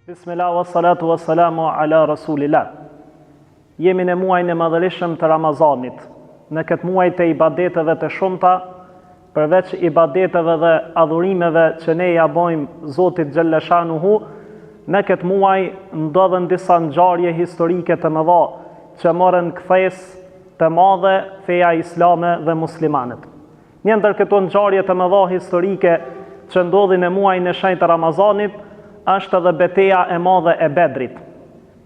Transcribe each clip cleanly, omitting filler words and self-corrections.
Bismillah wa salatu wa salamu ala rasulillah. Jemi në muajin e madhërisëm të Ramazanit. Në këtë muaj të ibadeteve të shumta, përveç ibadeteve dhe adhurimeve që ne ja bojmë Zotit Gjellëshanuhu, në këtë muaj ndodhen disa ngjarje historike të mëdha që morën kthes të madhe feja islame dhe muslimanët. Një ndër këto ngjarje të mëdha historike që ndodhin në muajin e shenjtë të Ramazanit është edhe betejë e madhe e Bedrit.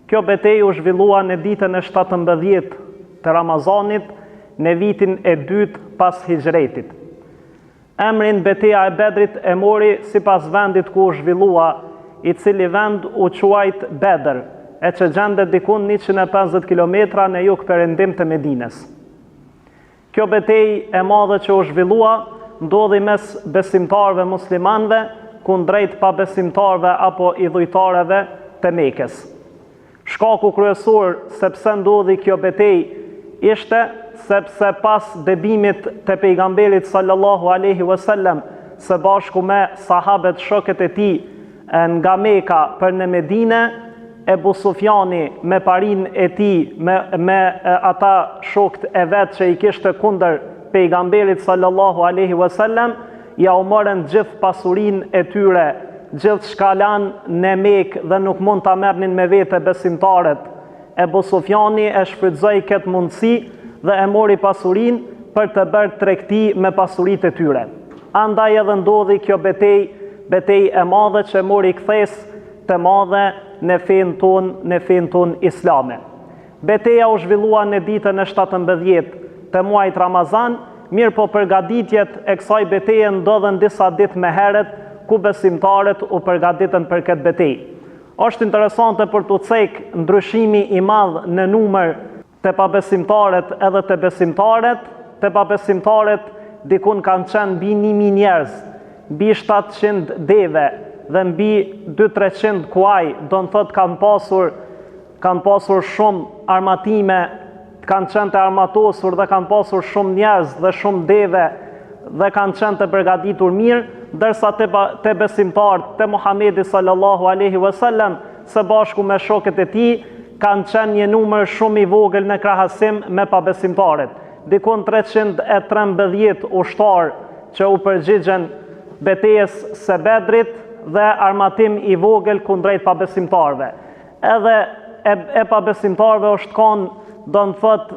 Kjo betejë u zhvillua në ditën e 17 të Ramazanit, në vitin e 2 pas hijretit. Emrin betejë e Bedrit e mori sipas vendit ku u zhvillua, i cili vend u quajt Bedr, e që gjendet dikun 150 km në jug-perëndim të Medines. Kjo betejë e madhe që u zhvillua ndodhi mes besimtarëve muslimanëve kundrejt pa besimtarëve apo idhujtarëve të Mekës. Shkaku kryesor sepse ndodhi kjo betejë ishte sepse pas debimit të pejgamberit sallallahu alaihi wasallam së bashku me sahabet shokët e tij nga Meka për në Medine, Ebu Sufjani me parin e tij me ata shokët e vet që i kishte kundër pejgamberit sallallahu alaihi wasallam, ja u morën gjithë pasurinë e tyre, gjithë shkalan në Mekë dhe nuk mund ta merrnin me vete besimtarët. Ebu Sufjani e shfrytëzoi këtë mundësi dhe e mori pasurinë për të bërë tregti me pasuritë e tyre. Andaj edhe ndodhi kjo betejë e madhe që mori kthes të madhe në fen ton islame. Beteja u zhvillua në ditën e 17 të muajit Ramazan, mirë po përgatitjet e kësaj beteje ndodhen disa ditë më herët, ku besimtarët u përgatiten për këtë betejë. Është interesante për të cek ndryshimi i madh në numër të pabesimtarët edhe të besimtarët. Të pabesimtarët dikun kanë qenë mbi 1000 njerëz, mbi 700 deve dhe mbi 200-300 kuaj, do në thotë kanë pasur shumë armatime, kanë qenë të armatosur dhe kanë pasur shumë njerëz dhe shumë deve dhe kanë qenë të përgatitur mirë, ndërsa të besimtarët të Muhamedi sallallahu alaihi wasallam së bashku me shokët e tij kanë qenë një numër shumë i vogël në krahasim me pabesimtarët. Dikon 313 ushtar që u përgjigjen betejës së Bedrit dhe armatim i vogël kundrejt pabesimtarëve. Edhe e pabesimtarëve është kanë, do në thot,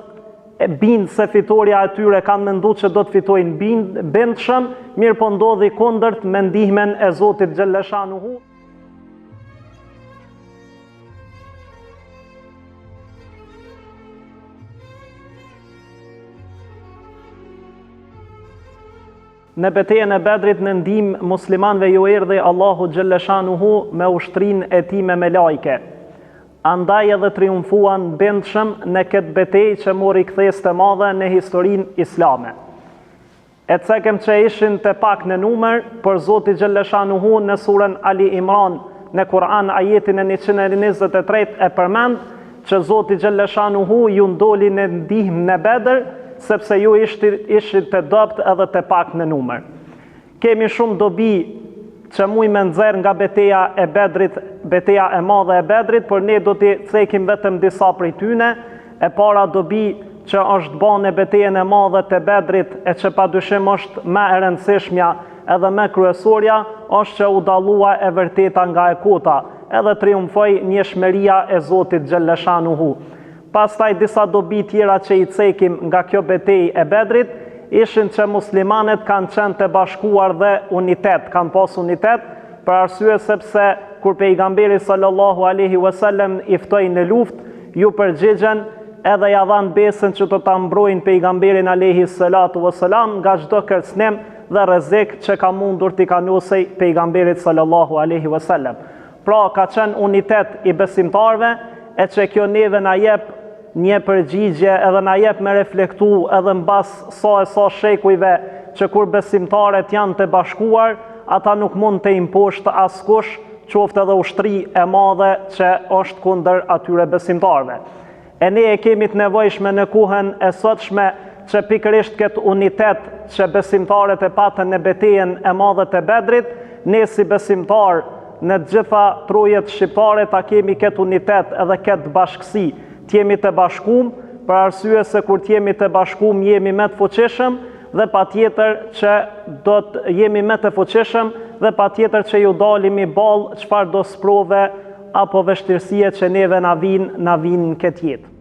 bindë se fitoria e tyre kanë mendu që do të fitojnë bindshëm, mirë po ndodhi kundërt me ndihmën e Zotit Gjellëshanuhu. Në betejën e Bedrit në ndihmë muslimanëve ju erdhi Allahu Gjellëshanuhu me ushtrinë e tij me melajke. Andaj edhe triumfuan bindshëm në këtë betejë që mori kthes të madhe në historinë islame. E cekem që ishin të pak në numër, për Zoti Gjellëshanuhu në surën Ali Imran në Kur'an ajetin e 123 e përmend që Zoti Gjellëshanuhu ju ndoli në ndihmë në Bedër, sepse ju ishit të dopt edhe të pak në numër. Kemi shumë dobi që muj me nxerr nga beteja e Bedrit, beteja e madhe e Bedrit, por ne do t'i cekim vetëm disa prej tyne. E para dobi që është bën e betejën e madhe të Bedrit e që padyshim është më e rëndësishmja edhe më kryesorja, është që u dallua e vërteta nga e kota, edhe triumfoi njëshmëria e Zotit Gjellëshanuhu. Pastaj disa dobi tjera që i cekim nga kjo betejë e Bedrit ishin që muslimanët kanë qenë të bashkuar dhe unitet, kanë pas unitet, për arsye sepse kur pejgamberi sallallahu alaihi wasallam i ftoi në luftë, ju përgjigjen edhe ja dhanë besën që do ta mbrojnë pejgamberin alaihi salatu wasalam nga çdo kërcënim dhe rrezik që ka mundur t'i kanosej pejgamberit sallallahu alaihi wasallam. Pra ka qenë unitet i besimtarëve, e që kjo neve na jep një përgjigje edhe na jep me reflektu edhe mbas sa shekujve që kur besimtarët janë të bashkuar, ata nuk mund të imposhtë askush, qoftë edhe ushtri e madhe që është kundër atyre besimtarëve. E ne e kemi të nevojshme në kohën e sotshme që pikërisht këtë unitet që besimtarët e patën në betejën e madhe të Bedrit, ne si besimtar në gjitha trojet shqiptare ta kemi këtë unitet edhe këtë bashkësi, t'jemi të bashkum, për arsye se kur t'jemi të bashkum jemi me të fuqishëm dhe pa tjetër që do të jemi me të fuqishëm dhe pa tjetër që ju dalimi balë çfarë do sprove apo vështirësie që neve na vinë në këtë jetë.